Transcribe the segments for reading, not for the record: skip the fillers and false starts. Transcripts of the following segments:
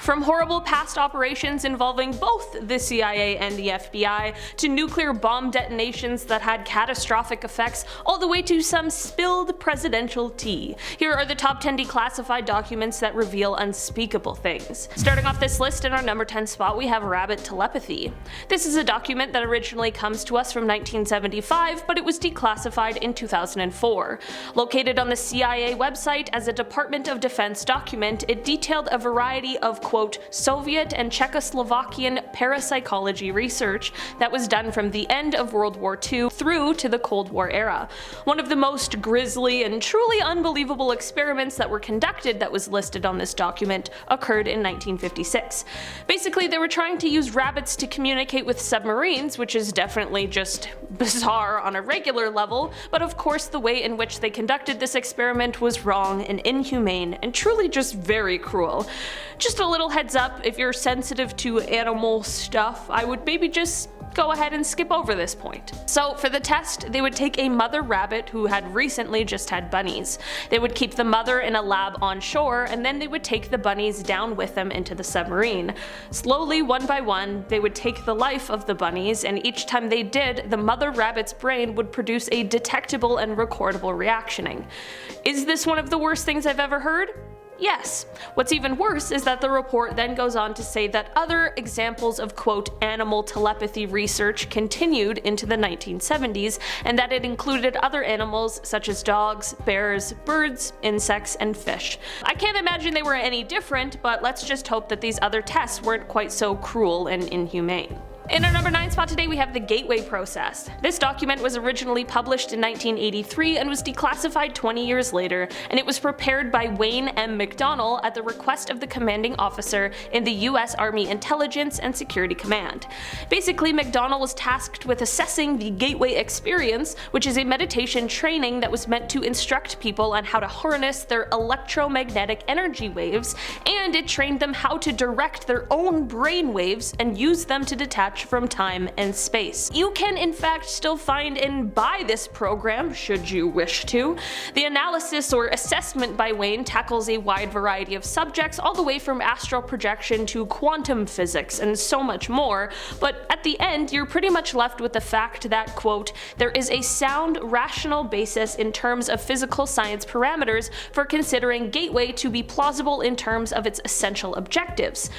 From horrible past operations involving both the CIA and the FBI, to nuclear bomb detonations that had catastrophic effects, all the way to some spilled presidential tea. Here are the top 10 declassified documents that reveal unspeakable things. Starting off this list, in our number 10 spot we have Rabbit Telepathy. This is a document that originally comes to us from 1975, but it was declassified in 2004. Located on the CIA website as a Department of Defense document, it detailed a variety of quote, Soviet and Czechoslovakian parapsychology research that was done from the end of World War II through to the Cold War era. One of the most grisly and truly unbelievable experiments that were conducted that was listed on this document occurred in 1956. Basically, they were trying to use rabbits to communicate with submarines, which is definitely just bizarre on a regular level, but of course the way in which they conducted this experiment was wrong and inhumane and truly just very cruel. Just a little heads up, if you're sensitive to animal stuff, I would maybe just go ahead and skip over this point. So for the test, they would take a mother rabbit who had recently just had bunnies. They would keep the mother in a lab on shore, and then they would take the bunnies down with them into the submarine. Slowly, one by one, they would take the life of the bunnies, and each time they did, the mother rabbit's brain would produce a detectable and recordable reactioning. Is this one of the worst things I've ever heard? Yes. What's even worse is that the report then goes on to say that other examples of quote animal telepathy research continued into the 1970s, and that it included other animals such as dogs, bears, birds, insects, and fish. I can't imagine they were any different, but let's just hope that these other tests weren't quite so cruel and inhumane. In our number 9 spot today we have the Gateway Process. This document was originally published in 1983 and was declassified 20 years later, and it was prepared by Wayne M. McDonnell at the request of the commanding officer in the US Army Intelligence and Security Command. Basically, McDonnell was tasked with assessing the Gateway Experience, which is a meditation training that was meant to instruct people on how to harness their electromagnetic energy waves, and it trained them how to direct their own brain waves and use them to detach from time and space. You can in fact still find and buy this program should you wish to. The analysis or assessment by Wayne tackles a wide variety of subjects, all the way from astral projection to quantum physics and so much more, but at the end you're pretty much left with the fact that quote, there is a sound rational basis in terms of physical science parameters for considering Gateway to be plausible in terms of its essential objectives.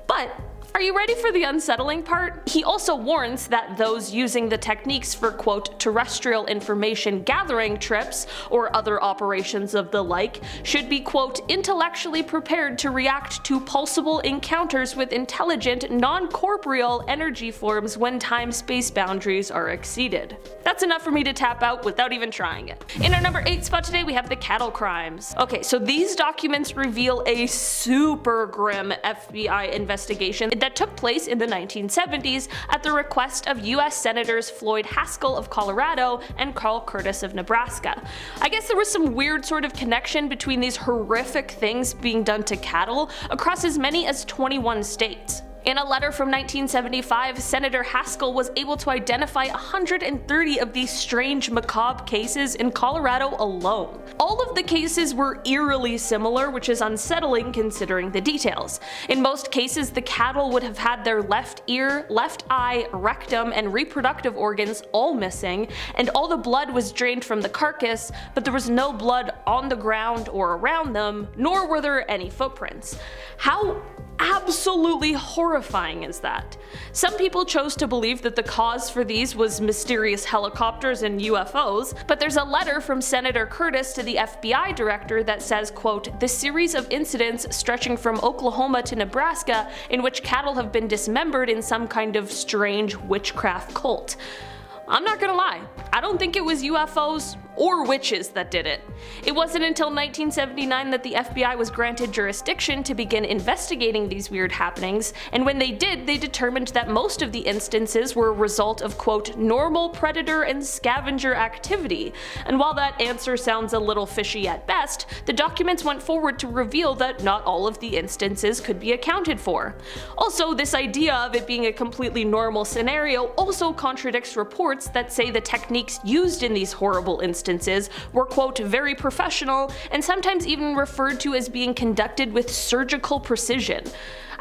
But are you ready for the unsettling part? He also warns that those using the techniques for quote terrestrial information gathering trips or other operations of the like should be quote intellectually prepared to react to pulsable encounters with intelligent non-corporeal energy forms when time-space boundaries are exceeded. That's enough for me to tap out without even trying it. In our number 8 spot today we have the cattle crimes. Okay, so these documents reveal a super grim FBI investigation that took place in the 1970s at the request of US Senators Floyd Haskell of Colorado and Carl Curtis of Nebraska. I guess there was some weird sort of connection between these horrific things being done to cattle across as many as 21 states. In a letter from 1975, Senator Haskell was able to identify 130 of these strange, macabre cases in Colorado alone. All of the cases were eerily similar, which is unsettling considering the details. In most cases, the cattle would have had their left ear, left eye, rectum, and reproductive organs all missing, and all the blood was drained from the carcass, but there was no blood on the ground or around them, nor were there any footprints. How absolutely horrifying is that? Some people chose to believe that the cause for these was mysterious helicopters and UFOs, but there's a letter from Senator Curtis to the FBI director that says, quote, the series of incidents stretching from Oklahoma to Nebraska in which cattle have been dismembered in some kind of strange witchcraft cult. I'm not gonna lie, I don't think it was UFOs or witches that did it. It wasn't until 1979 that the FBI was granted jurisdiction to begin investigating these weird happenings, and when they did, they determined that most of the instances were a result of quote normal predator and scavenger activity. And while that answer sounds a little fishy at best, the documents went forward to reveal that not all of the instances could be accounted for. Also, this idea of it being a completely normal scenario also contradicts reports that say the techniques used in these horrible instances distances were, quote, very professional and sometimes even referred to as being conducted with surgical precision.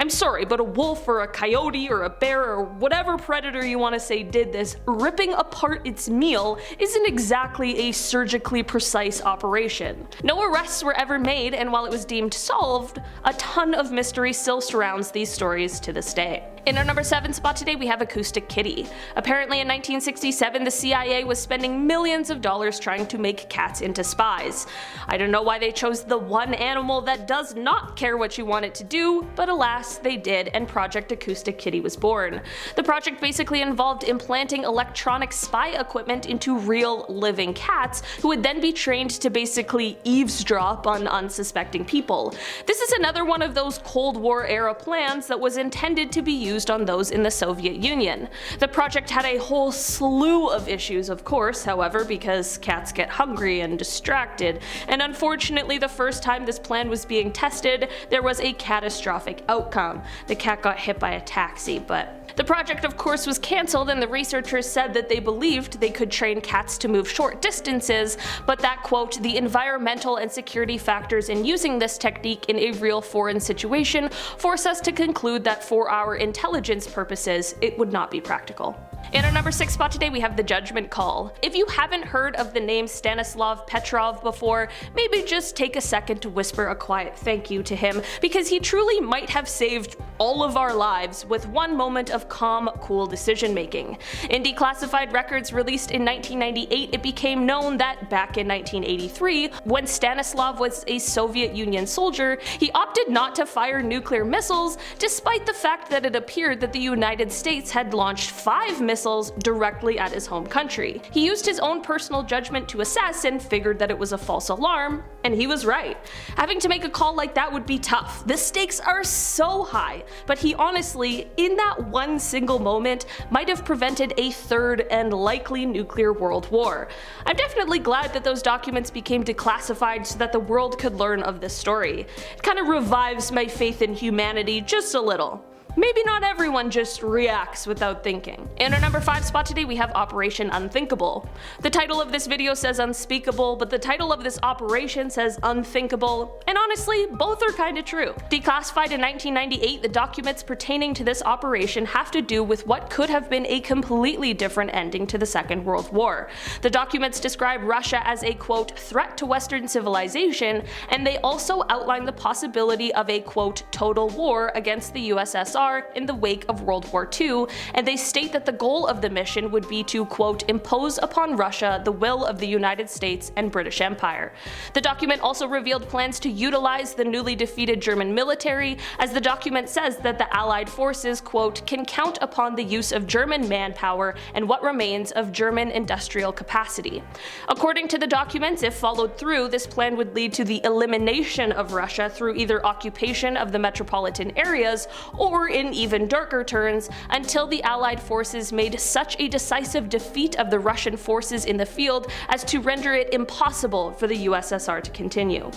I'm sorry, but a wolf or a coyote or a bear or whatever predator you want to say did this, ripping apart its meal isn't exactly a surgically precise operation. No arrests were ever made, and while it was deemed solved, a ton of mystery still surrounds these stories to this day. In our number 7 spot today, we have Acoustic Kitty. Apparently in 1967, the CIA was spending millions of dollars trying to make cats into spies. I don't know why they chose the one animal that does not care what you want it to do, but alas, they did, and Project Acoustic Kitty was born. The project basically involved implanting electronic spy equipment into real, living cats, who would then be trained to basically eavesdrop on unsuspecting people. This is another one of those Cold War era plans that was intended to be used on those in the Soviet Union. The project had a whole slew of issues, of course, however, because cats get hungry and distracted, and unfortunately the first time this plan was being tested, there was a catastrophic outcome. The cat got hit by a taxi, but the project of course was cancelled, and the researchers said that they believed they could train cats to move short distances, but that, quote, the environmental and security factors in using this technique in a real foreign situation force us to conclude that for our intelligence purposes, it would not be practical. In our number 6 spot today, we have the Judgement Call. If you haven't heard of the name Stanislav Petrov before, maybe just take a second to whisper a quiet thank you to him, because he truly might have saved all of our lives with one moment of calm, cool decision making. In declassified records released in 1998, it became known that back in 1983, when Stanislav was a Soviet Union soldier, he opted not to fire nuclear missiles, despite the fact that it appeared that the United States had launched 5 missiles directly at his home country. He used his own personal judgment to assess and figured that it was a false alarm, and he was right. Having to make a call like that would be tough. The stakes are so high, but he honestly, in that one single moment, might have prevented a third and likely nuclear world war. I'm definitely glad that those documents became declassified so that the world could learn of this story. It kind of revives my faith in humanity just a little. Maybe not everyone just reacts without thinking. In our number 5 spot today, we have Operation Unthinkable. The title of this video says Unspeakable, but the title of this operation says Unthinkable, and honestly, both are kinda true. Declassified in 1998, the documents pertaining to this operation have to do with what could have been a completely different ending to the Second World War. The documents describe Russia as a, quote, threat to Western civilization, and they also outline the possibility of a, quote, total war against the USSR in the wake of World War II, and they state that the goal of the mission would be to, quote, impose upon Russia the will of the United States and British Empire. The document also revealed plans to utilize the newly defeated German military, as the document says that the Allied forces, quote, can count upon the use of German manpower and what remains of German industrial capacity. According to the documents, if followed through, this plan would lead to the elimination of Russia through either occupation of the metropolitan areas or, in even darker turns, until the Allied forces made such a decisive defeat of the Russian forces in the field as to render it impossible for the USSR to continue.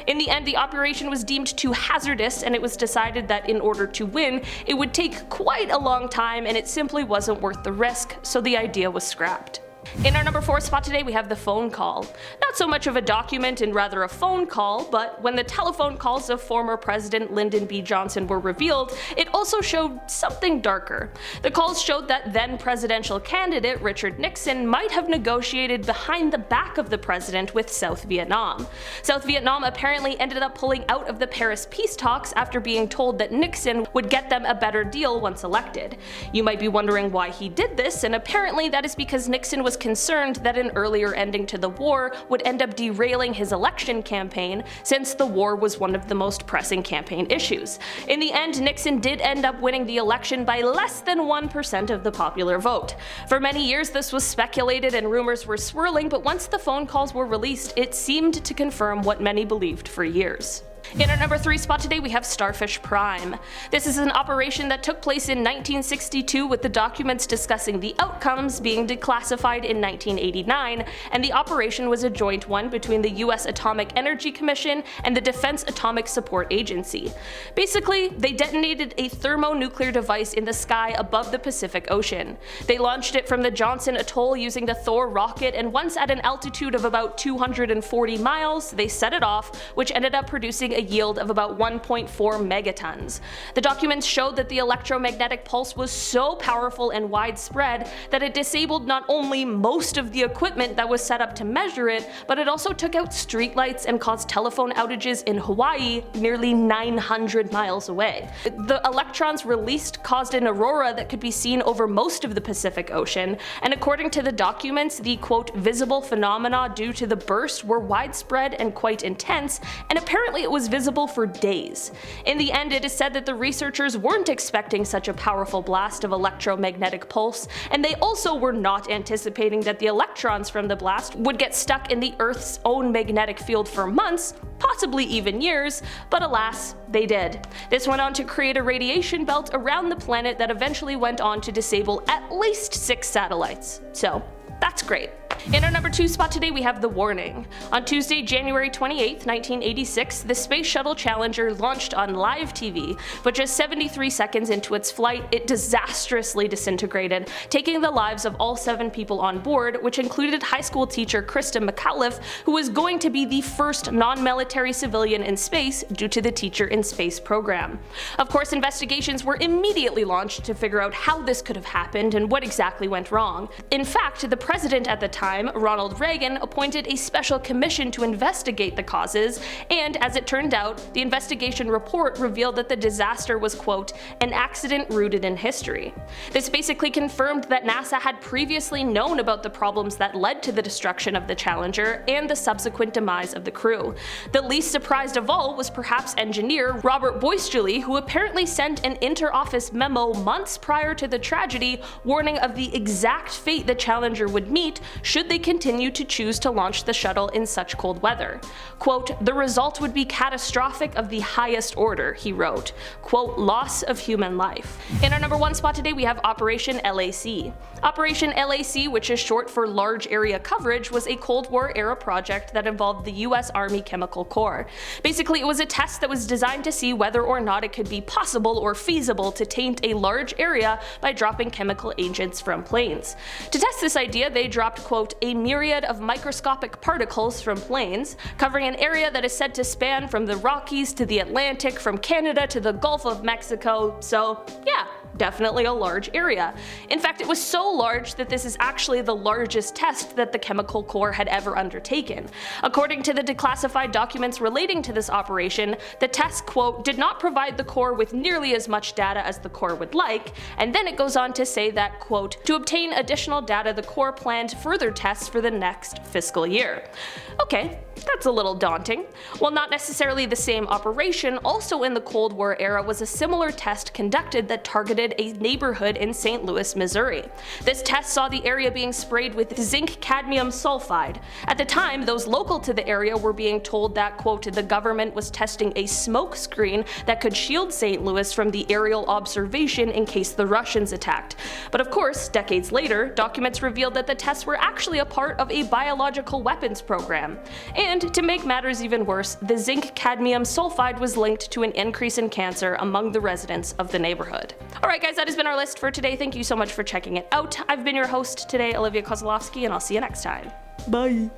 In the end, the operation was deemed too hazardous, and it was decided that in order to win, it would take quite a long time and it simply wasn't worth the risk, so the idea was scrapped. In our number 4 spot today, we have the Phonecall. Not so much of a document and rather a phone call, but when the telephone calls of former President Lyndon B. Johnson were revealed, it also showed something darker. The calls showed that then presidential candidate Richard Nixon might have negotiated behind the back of the president with South Vietnam. South Vietnam apparently ended up pulling out of the Paris peace talks after being told that Nixon would get them a better deal once elected. You might be wondering why he did this, and apparently that is because Nixon was concerned that an earlier ending to the war would end up derailing his election campaign, since the war was one of the most pressing campaign issues. In the end, Nixon did end up winning the election by less than 1% of the popular vote. For many years this was speculated and rumors were swirling, but once the phone calls were released, it seemed to confirm what many believed for years. In our number 3 spot today we have Starfish Prime. This is an operation that took place in 1962 with the documents discussing the outcomes being declassified in 1989, and the operation was a joint one between the US Atomic Energy Commission and the Defense Atomic Support Agency. Basically, they detonated a thermonuclear device in the sky above the Pacific Ocean. They launched it from the Johnson Atoll using the Thor rocket, and once at an altitude of about 240 miles, they set it off, which ended up producing a yield of about 1.4 megatons. The documents showed that the electromagnetic pulse was so powerful and widespread that it disabled not only most of the equipment that was set up to measure it, but it also took out streetlights and caused telephone outages in Hawaii nearly 900 miles away. The electrons released caused an aurora that could be seen over most of the Pacific Ocean, and according to the documents, the quote visible phenomena due to the burst were widespread and quite intense, and apparently it was visible for days. In the end, it is said that the researchers weren't expecting such a powerful blast of electromagnetic pulse, and they also were not anticipating that the electrons from the blast would get stuck in the Earth's own magnetic field for months, possibly even years, but alas, they did. This went on to create a radiation belt around the planet that eventually went on to disable at least 6 satellites. So, that's great. In our number 2 spot today we have The Warning. On Tuesday, January 28, 1986, the Space Shuttle Challenger launched on live TV, but just 73 seconds into its flight, it disastrously disintegrated, taking the lives of all 7 people on board, which included high school teacher Krista McAuliffe, who was going to be the first non-military civilian in space due to the Teacher in Space program. Of course, investigations were immediately launched to figure out how this could have happened and what exactly went wrong. In fact, the president at the time, Ronald Reagan, appointed a special commission to investigate the causes, and as it turned out, the investigation report revealed that the disaster was, quote, an accident rooted in history. This basically confirmed that NASA had previously known about the problems that led to the destruction of the Challenger and the subsequent demise of the crew. The least surprised of all was perhaps engineer Robert Boisjoli, who apparently sent an inter-office memo months prior to the tragedy warning of the exact fate the Challenger would meet should they continue to choose to launch the shuttle in such cold weather. Quote, the result would be catastrophic of the highest order, he wrote. Quote, loss of human life. In our number 1 spot today we have Operation LAC. Operation LAC, which is short for Large Area Coverage, was a Cold War era project that involved the US Army Chemical Corps. Basically, it was a test that was designed to see whether or not it could be possible or feasible to taint a large area by dropping chemical agents from planes. To test this idea, they dropped, quote, a myriad of microscopic particles from planes, covering an area that is said to span from the Rockies to the Atlantic, from Canada to the Gulf of Mexico, so yeah, definitely a large area. In fact, it was so large that this is actually the largest test that the Chemical Corps had ever undertaken. According to the declassified documents relating to this operation, the test, quote, did not provide the Corps with nearly as much data as the Corps would like, and then it goes on to say that, quote, to obtain additional data the Corps planned further tests for the next fiscal year. Okay, that's a little daunting. While not necessarily the same operation, also in the Cold War era was a similar test conducted that targeted a neighborhood in St. Louis, Missouri. This test saw the area being sprayed with zinc cadmium sulfide. At the time, those local to the area were being told that, quote, the government was testing a smoke screen that could shield St. Louis from the aerial observation in case the Russians attacked. But of course, decades later, documents revealed that the tests were actually a part of a biological weapons program. And to make matters even worse, the zinc cadmium sulfide was linked to an increase in cancer among the residents of the neighborhood. Alright guys, that has been our list for today. Thank you so much for checking it out. I've been your host today, Olivia Kozlowski, and I'll see you next time. Bye!